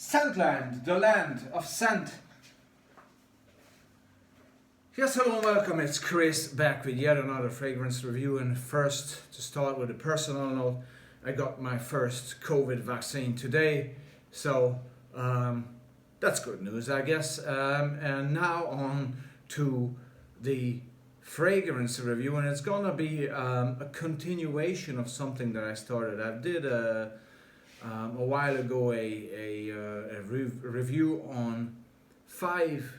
Scentland, the land of scent. Yes, hello and welcome, it's Chris back with yet another fragrance review. And first, to start with a personal note, I got my first COVID vaccine today, so that's good news, I guess. And now on to the fragrance review, and it's gonna be a continuation of something that I started. I did a while ago a review on 5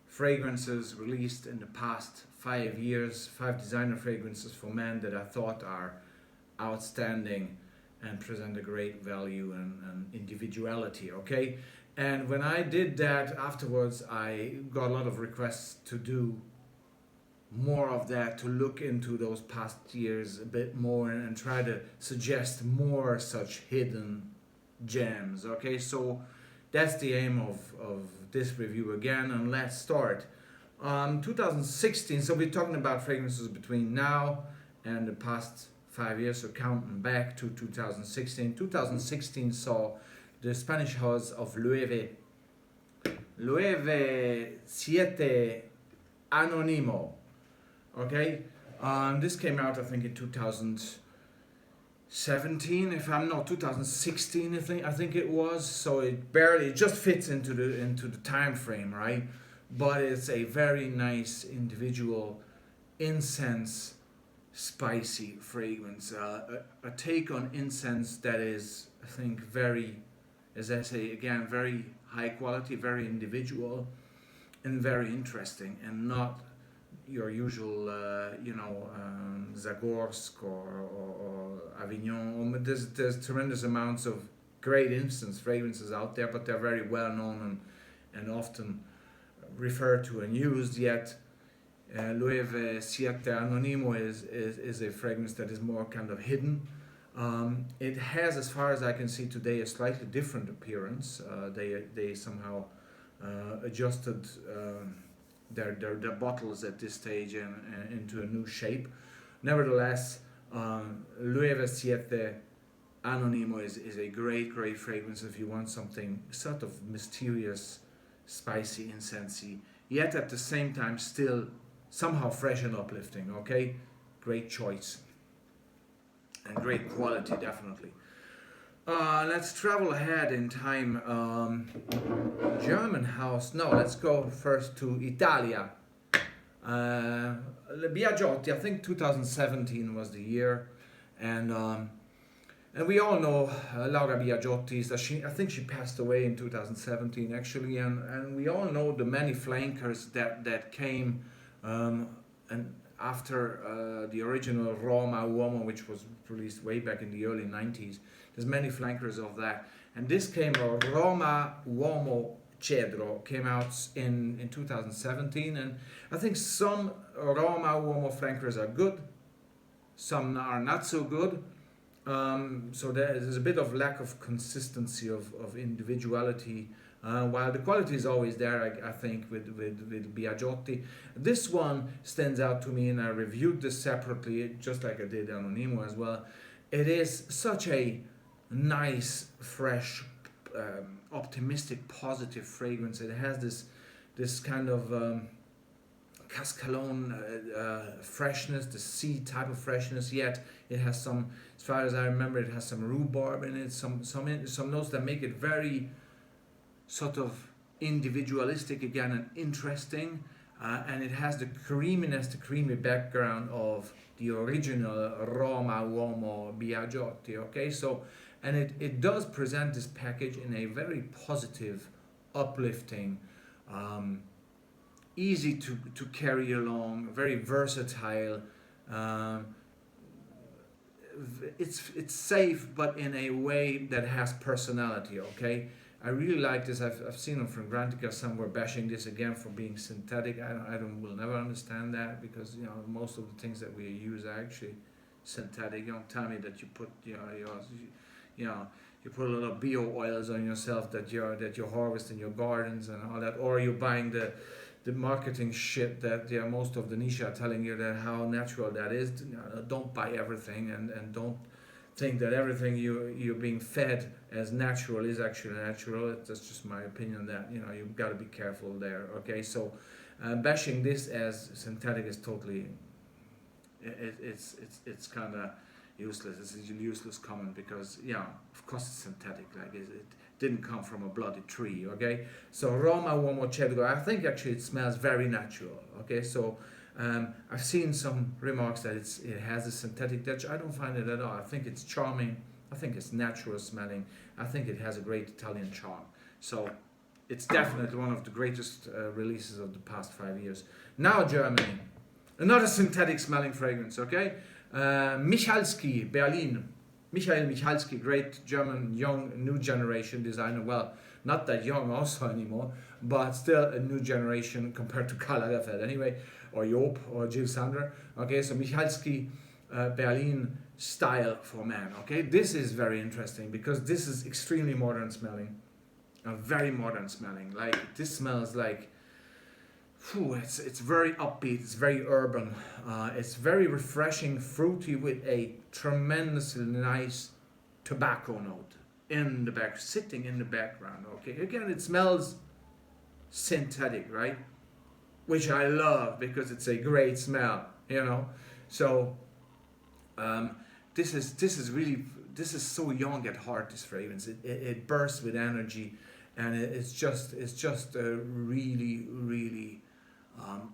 fragrances released in the past 5 years, 5 designer fragrances for men that I thought are outstanding and present a great value and individuality, okay? And when I did that, afterwards I got a lot of requests to do more of that, to look into those past years a bit more and try to suggest more such hidden gems, okay? So that's the aim of this review again, and let's start. 2016, so we're talking about fragrances between now and the past 5 years, so counting back to 2016. 2016 saw the Spanish house of Loewe, Siete, Anónimo. Okay, this came out I think in 2017, if I'm not 2016, I think it was. So it just fits into the time frame, right? But it's a very nice individual incense, spicy fragrance. A take on incense that is, I think, very, as I say again, very high quality, very individual, and very interesting, and not your usual, Zagorsk or Avignon. There's tremendous amounts of great instance fragrances out there, but they're very well known and often referred to and used. Yet, Loewe Siete Anónimo is a fragrance that is more kind of hidden. It has, as far as I can see today, a slightly different appearance. They somehow adjusted their bottles at this stage and into a new shape. Nevertheless, Loewe Siete Anónimo is a great fragrance if you want something sort of mysterious, spicy, incensey, yet at the same time still somehow fresh and uplifting, okay? Great choice. And great quality, definitely. Let's travel ahead in time. German house. No, let's go first to Italia. Biagiotti. I think 2017 was the year, and we all know Laura Biagiotti. I think she passed away in 2017 actually, and we all know the many flankers that came and after the original Roma, Uomo, which was released way back in the early 90s. There's many flankers of that. And this came, Roma, Uomo, Cedro, came out in 2017. And I think some Roma, Uomo flankers are good. Some are not so good. So there's a bit of lack of consistency of individuality. While the quality is always there, I think, with Biagiotti. This one stands out to me, and I reviewed this separately, just like I did Anónimo as well. It is such a nice, fresh, optimistic, positive fragrance. It has this kind of cascalone freshness, the sea type of freshness, yet it has some, as far as I remember, it has some rhubarb in it, some notes that make it very sort of individualistic again and interesting, and it has the creaminess, the creamy background of the original Roma, Uomo, Biagiotti, okay? So, and it does present this package in a very positive, uplifting, easy to carry along, very versatile. It's safe, but in a way that has personality, okay? I really like this. I've seen on Fragrantica somewhere bashing this again for being synthetic. I will never understand that, because most of the things that we use are actually synthetic. You don't tell me that you put you put a lot of bio oils on yourself that you harvest in your gardens and all that, or you're buying the marketing shit that most of the niche are telling you that how natural that is. Don't buy everything, and don't think that everything you're being fed as natural is actually natural. That's just my opinion. That you've got to be careful there. Okay, so bashing this as synthetic is totally it's kind of useless. It's a useless comment because of course it's synthetic. Like it didn't come from a bloody tree. Okay, so Roma Uomo. I think actually it smells very natural. Okay, so I've seen some remarks that it has a synthetic touch. I don't find it at all. I think it's charming. I think it's natural smelling. I think it has a great Italian charm. So it's definitely one of the greatest releases of the past 5 years. Now Germany, another synthetic smelling fragrance. Okay, Michalsky, Berlin. Michael Michalsky, great German young new generation designer. Well, not that young also anymore, but still a new generation compared to Karl Lagerfeld anyway, or Joop or Jill Sander. Okay, so Michalsky, Berlin style for men. Okay, this is very interesting because this is extremely modern smelling, very modern smelling. Like this smells like, it's very upbeat. It's very urban. It's very refreshing, fruity with a tremendously nice tobacco note in the back, sitting in the background. Okay, again, it smells synthetic, right? Which I love because it's a great smell. So. This is so young at heart. This fragrance, it bursts with energy, and it's just really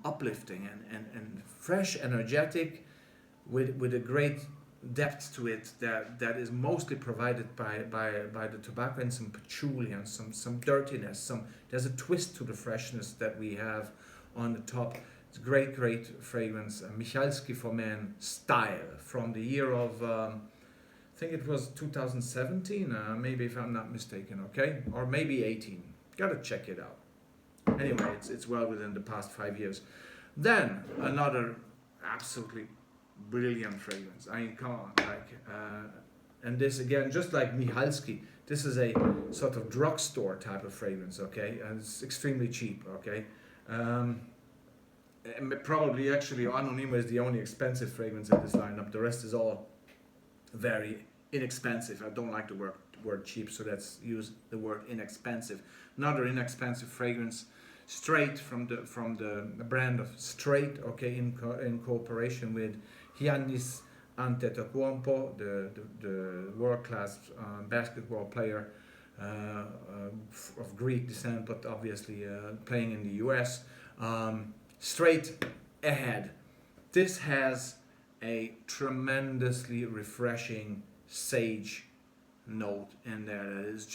uplifting and fresh, energetic, with a great depth to it that is mostly provided by the tobacco and some patchouli and some dirtiness. There's a twist to the freshness that we have on the top. It's great fragrance. Michalsky for Men style from the year of, I think it was 2017, maybe if I'm not mistaken, okay? Or maybe 18. Gotta check it out. Anyway, it's well within the past 5 years. Then, another absolutely brilliant fragrance. I mean, come on, and this again, just like Michalsky, this is a sort of drugstore type of fragrance, okay? And it's extremely cheap, okay? Probably actually Anónimo is the only expensive fragrance in this lineup. The rest is all very inexpensive. I don't like the word cheap, so let's use the word inexpensive. Another inexpensive fragrance, straight from the brand of Straight, okay, in cooperation with Giannis Antetokounmpo, the world-class basketball player of Greek descent, but obviously playing in the US. Straight Ahead. This has a tremendously refreshing sage note in there that is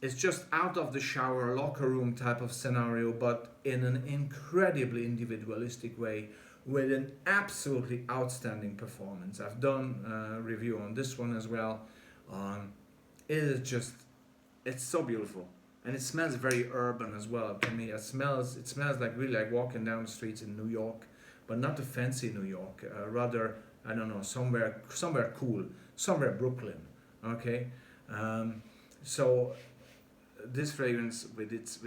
it's just out of the shower locker room type of scenario, but in an incredibly individualistic way with an absolutely outstanding performance. I've done a review on this one as well. It's so beautiful. And it smells very urban as well to me. It smells like really like walking down the streets in New York, but not the fancy New York. Rather, I don't know, somewhere cool, somewhere Brooklyn. Okay, so this fragrance with its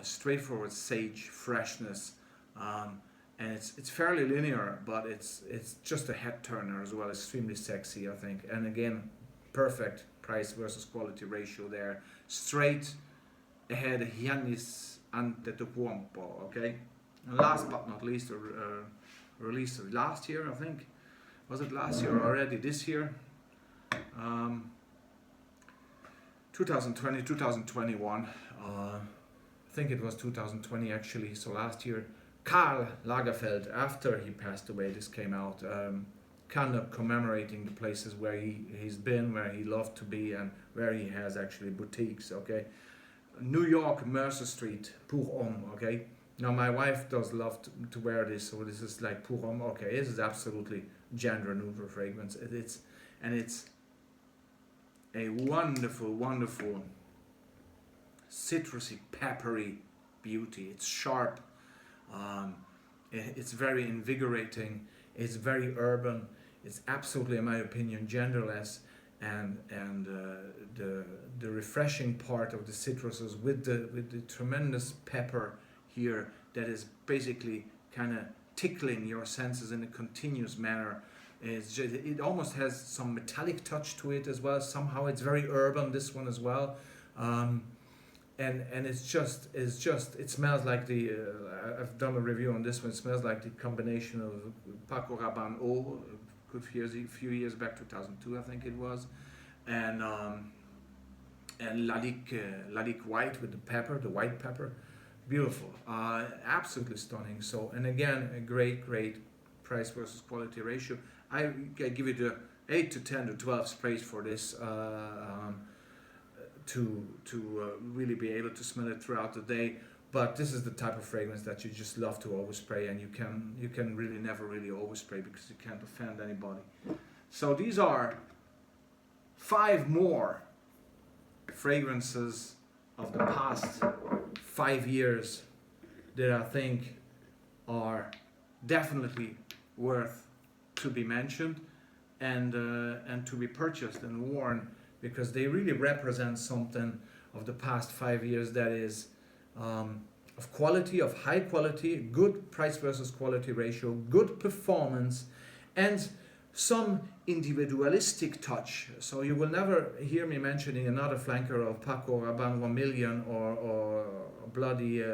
straightforward sage freshness, and it's fairly linear, but it's just a head turner as well. Extremely sexy, I think, and again, perfect price versus quality ratio there. Straight Ahead, Giannis Antetokounmpo. Okay, and last but not least, released last year, I think. Was it last year or already this year? 2020, 2021. I think it was 2020 actually. So last year, Karl Lagerfeld. After he passed away, this came out. Kind of commemorating the places where he's been, where he loved to be, and where he has actually boutiques, okay? New York, Mercer Street, pour homme, okay? Now my wife does love to wear this, so this is like pour homme, okay? This is absolutely gender neutral fragrance. It's a wonderful citrusy, peppery beauty. It's sharp, it's very invigorating, it's very urban. It's absolutely, in my opinion, genderless, and the refreshing part of the citruses with the tremendous pepper here that is basically kind of tickling your senses in a continuous manner. it almost has some metallic touch to it as well. Somehow it's very urban, this one as well. And it smells like I've done a review on this one. It smells like the combination of Paco Rabanne Eau, a few years back, 2002 I think it was, and Lalique White with the white pepper, beautiful, absolutely stunning. So, and again, a great price versus quality ratio. I give it a 8 to 10 to 12 sprays for this. To really be able to smell it throughout the day. But this is the type of fragrance that you just love to overspray, and you can really never really overspray because you can't offend anybody. So these are 5 more fragrances of the past 5 years that I think are definitely worth to be mentioned and to be purchased and worn, because they really represent something of the past 5 years that is of quality, of high quality, good price versus quality ratio, good performance, and some individualistic touch. So you will never hear me mentioning another flanker of Paco Rabanne 1 million or bloody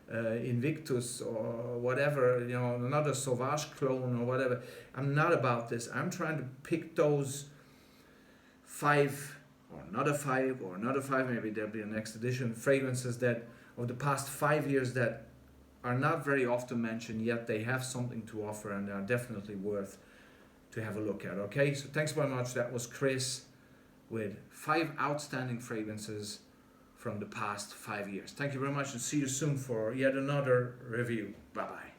Invictus or whatever, another Sauvage clone or whatever. I'm not about this. I'm trying to pick those 5 or another 5, maybe there'll be a next edition, fragrances that of the past 5 years that are not very often mentioned, yet they have something to offer and are definitely worth to have a look at. Okay, so thanks very much. That was Chris with 5 outstanding fragrances from the past 5 years. Thank you very much, and see you soon for yet another review. Bye bye.